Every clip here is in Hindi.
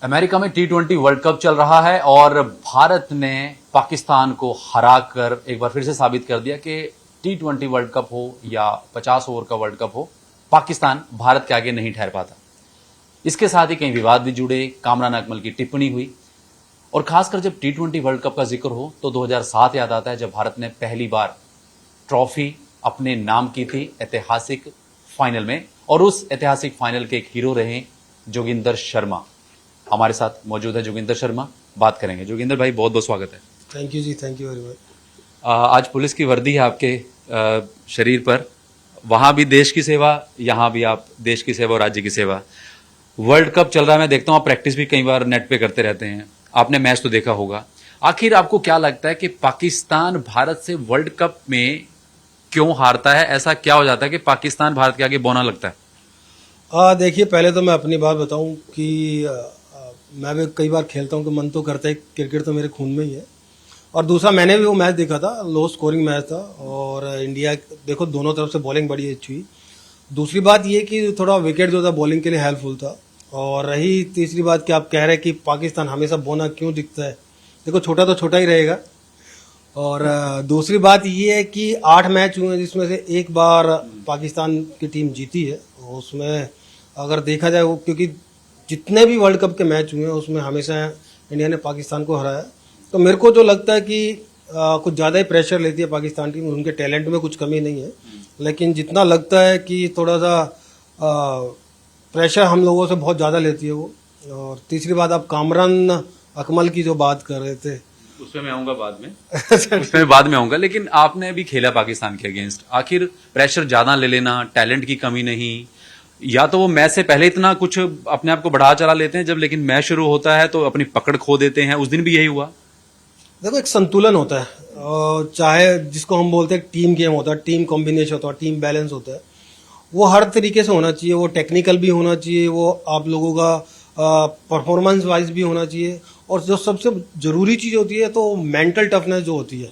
अमेरिका में T20 वर्ल्ड कप चल रहा है और भारत ने पाकिस्तान को हराकर एक बार फिर से साबित कर दिया कि T20 वर्ल्ड कप हो या 50 ओवर का वर्ल्ड कप हो, पाकिस्तान भारत के आगे नहीं ठहर पाता। इसके साथ ही कई विवाद भी जुड़े, कामरान अकमल की टिप्पणी हुई और खासकर जब T20 वर्ल्ड कप का जिक्र हो तो 2007 याद आता है, जब भारत ने पहली बार ट्रॉफी अपने नाम की थी ऐतिहासिक फाइनल में। और उस ऐतिहासिक फाइनल के एक हीरो रहे जोगिंदर शर्मा। हमारे साथ मौजूद है जोगिंदर शर्मा, बात करेंगे। जोगिंदर भाई, बहुत बहुत स्वागत है। थैंक यू जी, थैंक यू वेरी मच। आज पुलिस की वर्दी है आपके शरीर पर, वहां भी देश की सेवा, यहां भी आप देश की सेवा और राज्य की सेवा। वर्ल्ड कप चल रहा है, मैं देखता हूँ आप प्रैक्टिस भी कई बार नेट पे करते रहते हैं, आपने मैच तो देखा होगा। आखिर आपको क्या लगता है कि पाकिस्तान भारत से वर्ल्ड कप में क्यों हारता है? ऐसा क्या हो जाता है कि पाकिस्तान भारत के आगे बौना लगता है? देखिए, पहले तो मैं अपनी बात बताऊं कि मैं भी कई बार खेलता हूं कि मन तो करता है, क्रिकेट तो मेरे खून में ही है। और दूसरा, मैंने भी वो मैच देखा था, लो स्कोरिंग मैच था और इंडिया देखो दोनों तरफ से बॉलिंग बड़ी अच्छी हुई। दूसरी बात ये कि थोड़ा विकेट जो था बॉलिंग के लिए हेल्पफुल था। और रही तीसरी बात कि आप कह रहे हैं कि पाकिस्तान हमेशा बोना क्यों दिखता है, देखो छोटा तो छोटा ही रहेगा। और दूसरी बात ये है कि 8 मैच हुए हैं जिसमें से एक बार पाकिस्तान की टीम जीती है। उसमें अगर देखा जाए, वो क्योंकि जितने भी वर्ल्ड कप के मैच हुए हैं उसमें हमेशा इंडिया ने पाकिस्तान को हराया। तो मेरे को जो लगता है कि कुछ ज़्यादा ही प्रेशर लेती है पाकिस्तान टीम। उनके टैलेंट में कुछ कमी नहीं है, लेकिन जितना लगता है कि थोड़ा सा प्रेशर हम लोगों से बहुत ज़्यादा लेती है वो। और तीसरी बात, आप कामरान अकमल की जो बात कर रहे थे, उसमें मैं आऊंगा बाद में उसमें बाद में आऊंगा, लेकिन आपने भी खेला पाकिस्तान के अगेंस्ट। आखिर प्रेशर ज्यादा ले लेना, टैलेंट की कमी नहीं, या तो वो मैच से पहले इतना कुछ अपने आप को बढ़ा चला लेते हैं, जब लेकिन मैच शुरू होता है तो अपनी पकड़ खो देते हैं। उस दिन भी यही हुआ। देखो, एक संतुलन होता है, और चाहे जिसको हम बोलते हैं टीम गेम होता है, टीम कॉम्बिनेशन होता है, टीम बैलेंस होता है, वो हर तरीके से होना चाहिए। वो टेक्निकल भी होना चाहिए, वो आप लोगों का परफॉर्मेंस वाइज भी होना चाहिए। और जो सबसे जरूरी चीज होती है तो मेंटल टफनेस जो होती है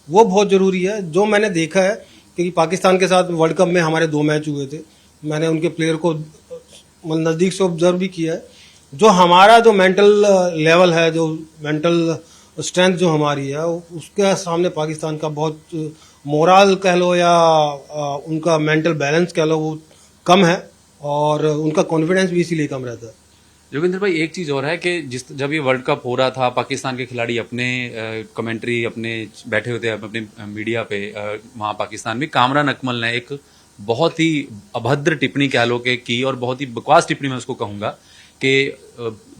वो बहुत जरूरी है। जो मैंने देखा है कि पाकिस्तान के साथ वर्ल्ड कप में हमारे 2 मैच हुए थे, मैंने उनके प्लेयर को नज़दीक से ऑब्जर्व भी किया है। जो हमारा जो मेंटल लेवल है, जो मेंटल स्ट्रेंथ जो हमारी है, उसके सामने पाकिस्तान का बहुत मोरल कह लो या उनका मेंटल बैलेंस कह लो, वो कम है और उनका कॉन्फिडेंस भी इसीलिए कम रहता है। जोगिंदर भाई, एक चीज और है कि जब ये वर्ल्ड कप हो रहा था, पाकिस्तान के खिलाड़ी अपने कमेंट्री अपने बैठे होते अपने मीडिया पे, वहां पाकिस्तान में कामरान अकमल ने एक बहुत ही अभद्र टिप्पणी कह लो के की, और बहुत ही बकवास टिप्पणी मैं उसको कहूंगा कि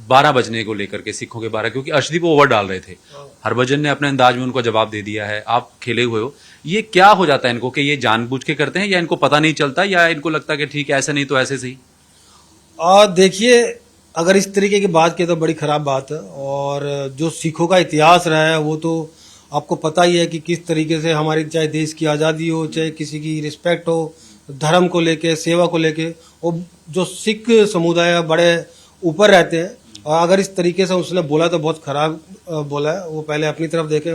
12 बजने को लेकर के, सिखों के 12, क्योंकि अर्शदीप ओवर डाल रहे थे। हरभजन ने अपने अंदाज में उनको जवाब दे दिया है। आप खेले हुए हो, ये क्या हो जाता है इनको कि ये जानबूझ के करते हैं, या इनको पता नहीं चलता, या इनको लगता है कि ठीक है ऐसे नहीं तो ऐसे सही? देखिए, अगर इस तरीके की बात की तो बड़ी खराब बात है। और जो सिखों का इतिहास रहा है वो तो आपको पता ही है कि किस तरीके से हमारी, चाहे देश की आज़ादी हो, चाहे किसी की रिस्पेक्ट हो, धर्म को लेके, सेवा को लेके, वो जो सिख समुदाय बड़े ऊपर रहते हैं। और अगर इस तरीके से उसने बोला तो बहुत खराब बोला है। वो पहले अपनी तरफ देखे,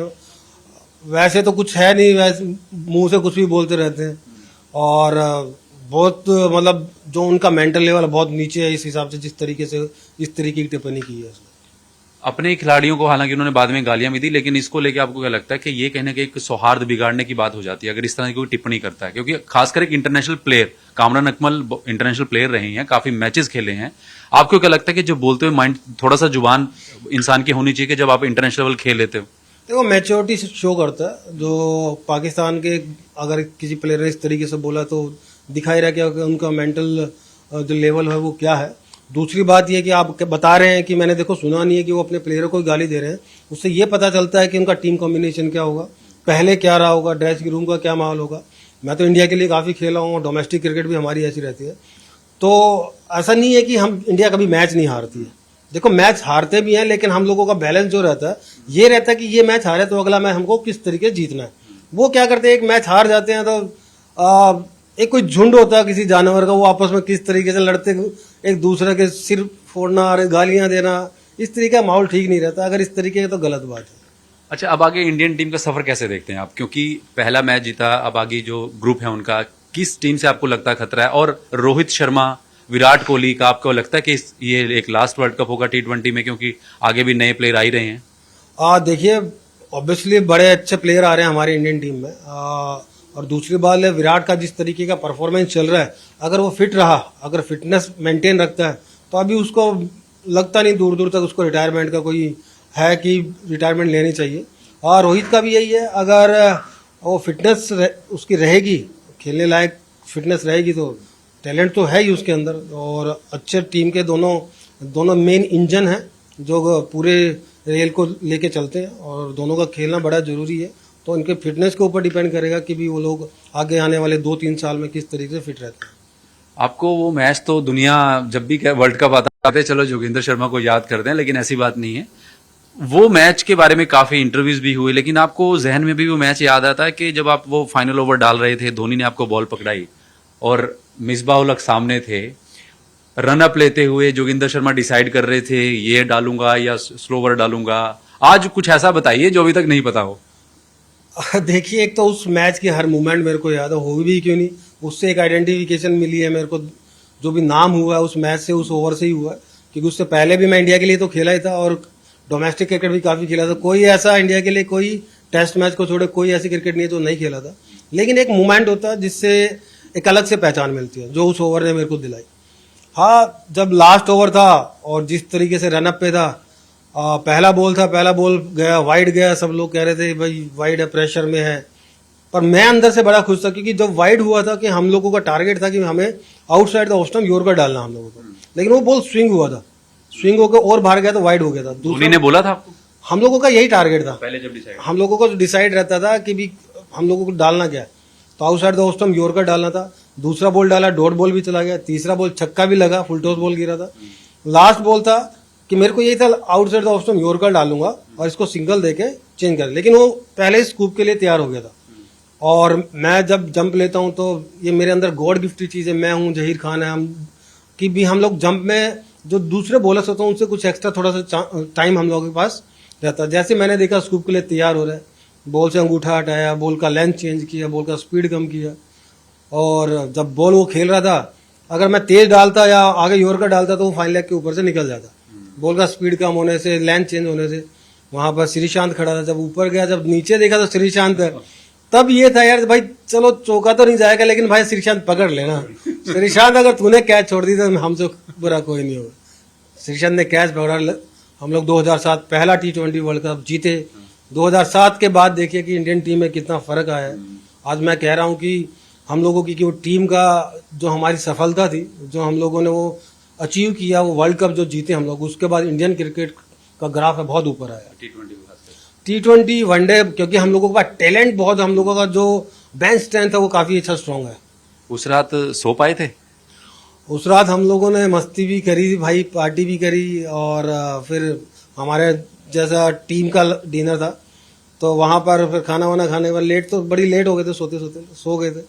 वैसे तो कुछ है नहीं, वैसे मुंह से कुछ भी बोलते रहते हैं। और बहुत मतलब जो उनका मेंटल लेवल बहुत नीचे है, इस हिसाब से जिस तरीके से इस तरीके की टिप्पणी की है। अपने खिलाड़ियों को हालांकि उन्होंने बाद में गालियां भी दी, लेकिन इसको लेके आपको क्या लगता है कि ये कहने के एक सौहार्द बिगाड़ने की बात हो जाती है अगर इस तरह की कोई टिप्पणी करता है? क्योंकि खासकर एक international player, Kamran Akmal international player रहे हैं, काफी मैचेस खेले हैं। आपको क्या लगता है कि जो बोलते हुए माइंड, थोड़ा सा जुबान इंसान की होनी चाहिए कि जब आप इंटरनेशनल लेवल खेल लेते हो? देखो, मैच्योरिटी शो करता है। जो पाकिस्तान के अगर किसी प्लेयर ने इस तरीके से बोला तो दिखाई रहा कि उनका मेंटल जो लेवल है वो क्या है। दूसरी बात ये कि आप बता रहे हैं कि मैंने देखो सुना नहीं है कि वो अपने प्लेयरों को गाली दे रहे हैं। उससे ये पता चलता है कि उनका टीम कॉम्बिनेशन क्या होगा, पहले क्या रहा होगा, ड्रेसिंग रूम का क्या माहौल होगा। मैं तो इंडिया के लिए काफ़ी खेला हूँ, डोमेस्टिक क्रिकेट भी हमारी ऐसी रहती है। तो ऐसा नहीं है कि हम इंडिया कभी मैच नहीं हारती है। देखो, मैच हारते भी हैं, लेकिन हम लोगों का बैलेंस जो रहता है ये रहता है कि ये मैच हारे तो अगला मैच हमको किस तरीके जीतना है। वो क्या करते हैं, एक मैच हार जाते हैं तो एक कोई झुंड होता है किसी जानवर का, वो आपस में किस तरीके से लड़ते, एक दूसरे के सिर फोड़ना, गालियां देना, इस तरीके का माहौल ठीक नहीं रहता। अगर इस तरीके का तो गलत बात है। अच्छा, अब आगे इंडियन टीम का सफर कैसे देखते हैं आप? क्योंकि पहला मैच जीता, अब आगे जो ग्रुप है उनका, किस टीम से आपको लगता है खतरा है? और रोहित शर्मा विराट कोहली का, आपको लगता है कि ये एक लास्ट वर्ल्ड कप होगा T20 में, क्योंकि आगे भी नए प्लेयर आ ही रहे हैं? देखिए, ऑब्वियसली बड़े अच्छे प्लेयर आ रहे हैं हमारे इंडियन टीम में। और दूसरी बात है, विराट का जिस तरीके का परफॉर्मेंस चल रहा है, अगर वो फिट रहा, अगर फिटनेस मेंटेन रखता है, तो अभी उसको लगता नहीं दूर दूर तक उसको रिटायरमेंट का कोई है कि रिटायरमेंट लेनी चाहिए। और रोहित का भी यही है, अगर वो फिटनेस उसकी रहेगी, खेलने लायक फिटनेस रहेगी, तो टैलेंट तो है ही उसके अंदर। और अच्छे टीम के दोनों मेन इंजन हैं जो पूरे रेल को लेके चलते हैं, और दोनों का खेलना बड़ा जरूरी है। तो उनके फिटनेस के ऊपर डिपेंड करेगा कि भी वो लोग आगे आने वाले 2-3 साल में किस तरीके से फिट रहते हैं। आपको वो मैच तो दुनिया जब भी वर्ल्ड कप आता है, चलो जोगिंदर शर्मा को याद करते हैं, लेकिन ऐसी बात नहीं है। वो मैच के बारे में काफी इंटरव्यूज भी हुए, लेकिन आपको जहन में भी वो मैच याद आता है कि जब आप वो फाइनल ओवर डाल रहे थे, धोनी ने आपको बॉल पकड़ाई और मिसबाह उल हक सामने थे, रन अप लेते हुए जोगिंदर शर्मा डिसाइड कर रहे थे ये डालूंगा या स्लोवर डालूंगा। आज कुछ ऐसा बताइए जो अभी तक नहीं पता हो। देखिए, एक तो उस मैच की हर मूवमेंट मेरे को याद है, हो भी क्यों नहीं, उससे एक आइडेंटिफिकेशन मिली है मेरे को। जो भी नाम हुआ है उस मैच से, उस ओवर से ही हुआ है, क्योंकि उससे पहले भी मैं इंडिया के लिए तो खेला ही था और डोमेस्टिक क्रिकेट भी काफी खेला था। कोई ऐसा इंडिया के लिए कोई टेस्ट मैच को छोड़े कोई ऐसी क्रिकेट नहीं है जो नहीं खेला था। लेकिन एक मूवमेंट होता है जिससे एक अलग से पहचान मिलती है, जो उस ओवर ने मेरे को दिलाई। हाँ, जब लास्ट ओवर था और जिस तरीके से रनअप पे था, पहला बॉल था, पहला बॉल गया वाइड गया, सब लोग कह रहे थे भाई वाइड है, प्रेशर में है। पर मैं अंदर से बड़ा खुश था, क्योंकि जब वाइड हुआ था कि हम लोगों का टारगेट था कि हमें outside the off stump yorker डालना हम लोगों को, लेकिन वो बॉल स्विंग हुआ था, स्विंग होकर और बाहर गया तो वाइड हो गया था। धोनी ने बोला था आपको? हम लोगों का यही टारगेट था पहले जब डिसाइड, हम लोगों को डिसाइड रहता था कि भी हम लोगों को डालना क्या है, तो outside the off stump yorker डालना था। दूसरा बॉल डाला, डॉट बॉल भी चला गया, तीसरा बॉल छक्का भी लगा, फुल टॉस बॉल गिरा था। लास्ट बॉल था कि मेरे को यही था outside the off stump yorker डालूंगा और इसको सिंगल देके चेंज कर, लेकिन वो पहले ही स्कूप के लिए तैयार हो गया था। और मैं जब जंप लेता हूं तो ये मेरे अंदर गॉड गिफ्टेड चीज है। मैं हूं, जहीर खान है, हम कि भी हम लोग जंप में जो दूसरे बॉलर्स होते हैं उनसे कुछ एक्स्ट्रा थोड़ा सा टाइम हम लोगों के पास रहता है। जैसे मैंने देखा स्कूप के लिए तैयार हो रहा है, बॉल से अंगूठा हटाया, बॉल का लेंथ चेंज किया, बॉल का स्पीड कम किया, और जब बॉल वो खेल रहा था, अगर मैं तेज डालता या आगे यॉर्कर डालता तो वो फाइन लेग के ऊपर से निकल जाता। बॉल का स्पीड कम होने से, लेंथ चेंज होने से। वहां पर श्रीशांत खड़ा था, जब ऊपर गया, जब नीचे देखा तो श्रीशांत है, तब ये था यार भाई चलो चौका तो नहीं जाएगा, लेकिन भाई श्रीशांत पकड़ लेना। श्रीशांत अगर तूने कैच छोड़ दी तो हमसे बुरा कोई नहीं होगा। श्रीशांत ने कैच पकड़ा। हम लोग 2007 पहला T20 वर्ल्ड कप जीते। 2007 के बाद देखिए कि इंडियन टीम में कितना फर्क आया है। आज मैं कह रहा हूँ कि हम लोगों की वो टीम का जो हमारी सफलता थी, जो हम लोगों ने वो अचीव किया, वो वर्ल्ड कप जो जीते हम लोग, उसके बाद इंडियन क्रिकेट का ग्राफ है बहुत ऊपर आया। T20 वनडे, क्योंकि हम लोगों के पास टैलेंट बहुत, हम लोगों का जो बेंच स्ट्रेंथ है वो काफी अच्छा स्ट्रांग है। उस रात सो पाए थे? उस रात हम लोगों ने मस्ती भी करी भाई, पार्टी भी करी, और फिर हमारे जैसा टीम का डिनर था, तो वहां पर फिर खाना वाना खाने पर लेट, तो बड़ी लेट हो गए थे, सोते सोते सो गए थे।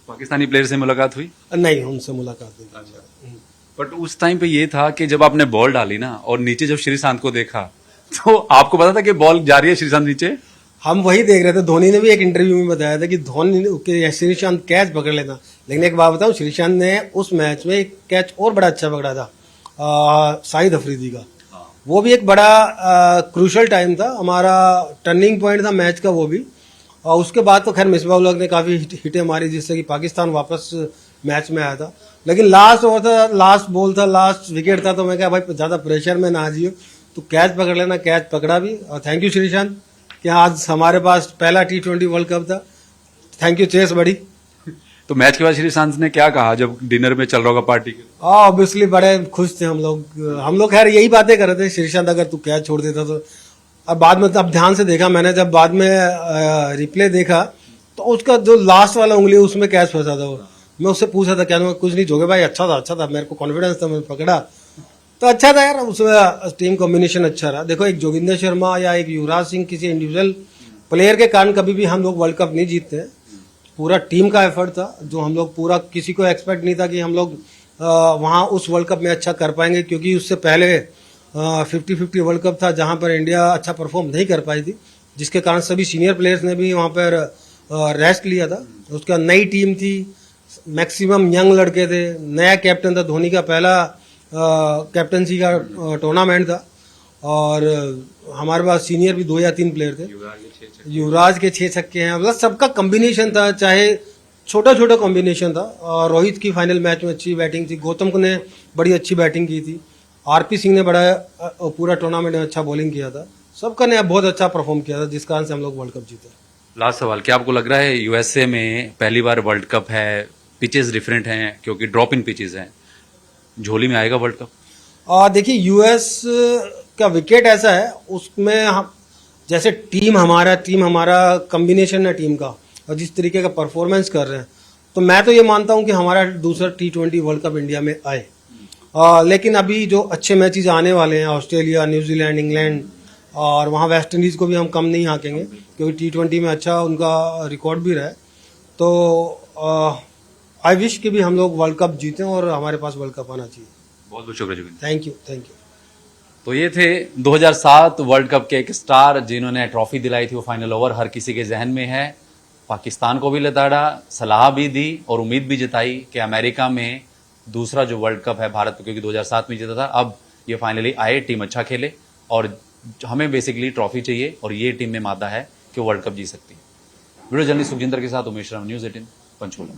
पाकिस्तानी प्लेयर से मुलाकात हुई? नहीं, उनसे मुलाकात नहीं। बट उस टाइम पे ये था कि जब आपने बॉल डाली ना और नीचे जब श्रीशांत को देखा, तो आपको पता था कि बॉल जा रही है श्रीशांत नीचे? हम वही देख रहे थे। धोनी ने भी एक इंटरव्यू में बताया था कि धोनी श्रीशांत कैच पकड़ लेता, लेकिन एक बात बताऊं, श्रीशांत ने उस मैच में एक कैच और बड़ा अच्छा पकड़ा था, शाहिद अफरीदी का। वो भी एक बड़ा क्रूशल टाइम था, हमारा टर्निंग पॉइंट था मैच का वो भी। और उसके बाद तो खैर मिसबाह उल हक ने काफी हिटें मारी, जिससे कि पाकिस्तान वापस मैच में आया था। लेकिन लास्ट ओवर था, लास्ट बॉल था, लास्ट विकेट था, तो मैं कहा भाई ज्यादा प्रेशर में ना जियो, तो कैच पकड़ लेना। कैच पकड़ा भी, और थैंक यू श्रीशांत कि आज हमारे पास पहला T20 वर्ल्ड कप था। थैंक यू, चेस बड़ी। तो मैच के बाद श्रीशांत ने क्या कहा जब डिनर में चल रहा होगा पार्टी के? ऑब्वियसली बड़े खुश थे हम लोग खैर यही बातें कर रहे थे, श्रीशांत अगर तू कैच छोड़ देता तो। अब बाद में अब ध्यान से देखा मैंने, जब बाद में रिप्ले देखा तो उसका जो लास्ट वाला उंगली उसमें कैच फंसा था। वो मैं उससे पूछा था, क्या कुछ नहीं जोगे भाई, अच्छा था, मेरे को कॉन्फिडेंस था, मैंने पकड़ा तो अच्छा था यार। उसमें टीम कॉम्बिनेशन अच्छा रहा। देखो, एक जोगिंदर शर्मा या एक युवराज सिंह किसी इंडिविजुअल प्लेयर के कारण कभी भी हम लोग वर्ल्ड कप नहीं जीतते हैं। पूरा टीम का एफर्ट था, जो हम लोग पूरा, किसी को एक्सपेक्ट नहीं था कि हम लोग वहां उस वर्ल्ड कप में अच्छा कर पाएंगे, क्योंकि उससे पहले 50-50 वर्ल्ड कप था जहां पर इंडिया अच्छा परफॉर्म नहीं कर पाई थी, जिसके कारण सभी सीनियर प्लेयर्स ने भी वहां पर रेस्ट लिया था। उसका नई टीम थी, मैक्सिमम यंग लड़के थे, नया कैप्टन था, धोनी का पहला कैप्टनसी का टूर्नामेंट था। और हमारे पास सीनियर भी 2 या 3 प्लेयर थे। युवराज के 6 छक्के हैं, मतलब सबका कॉम्बिनेशन था, चाहे छोटा छोटा कॉम्बिनेशन था। और रोहित की फाइनल मैच में अच्छी बैटिंग थी, गौतम ने बड़ी अच्छी बैटिंग की थी, आरपी सिंह ने बड़ा पूरा टूर्नामेंट में अच्छा बॉलिंग किया था। सबका ने बहुत अच्छा परफॉर्म किया था, जिस कारण से हम लोग वर्ल्ड कप जीते। लास्ट सवाल, क्या आपको लग रहा है यूएसए में पहली बार वर्ल्ड कप है, पिचेस डिफरेंट हैं क्योंकि ड्रॉप इन पिचेस हैं, झोली में आएगा वर्ल्ड कप? देखिए यूएस का विकेट ऐसा है, उसमें हम जैसे टीम हमारा कॉम्बिनेशन है टीम का, और जिस तरीके का परफॉर्मेंस कर रहे हैं, तो मैं तो ये मानता हूं कि हमारा दूसरा T20 वर्ल्ड कप इंडिया में आए। लेकिन अभी जो अच्छे मैचेस आने वाले हैं, ऑस्ट्रेलिया, न्यूजीलैंड, इंग्लैंड, और वहाँ वेस्ट इंडीज को भी हम कम नहीं आंकेंगे, क्योंकि T20 में अच्छा उनका रिकॉर्ड भी रहा है। तो आई विश कि भी हम लोग वर्ल्ड कप जीतें और हमारे पास वर्ल्ड कप आना चाहिए। बहुत बहुत शुक्रिया जोगिंदर। Thank you. तो ये थे 2007 वर्ल्ड कप के एक स्टार जिन्होंने ट्रॉफी दिलाई थी, वो फाइनल ओवर हर किसी के जहन में है। पाकिस्तान को भी लताड़ा, सलाह भी दी और उम्मीद भी जताई कि अमेरिका में दूसरा जो वर्ल्ड कप है भारत क्योंकि 2007 में जीता था, अब ये फाइनली आए, टीम अच्छा खेले और हमें बेसिकली ट्रॉफी चाहिए और ये टीम में मादा है कि वर्ल्ड कप जीत सकती है। वीडियो जर्नलिस्ट सुखजिंदर के साथ उमेश राम, न्यूज़ 18 पंचकुला।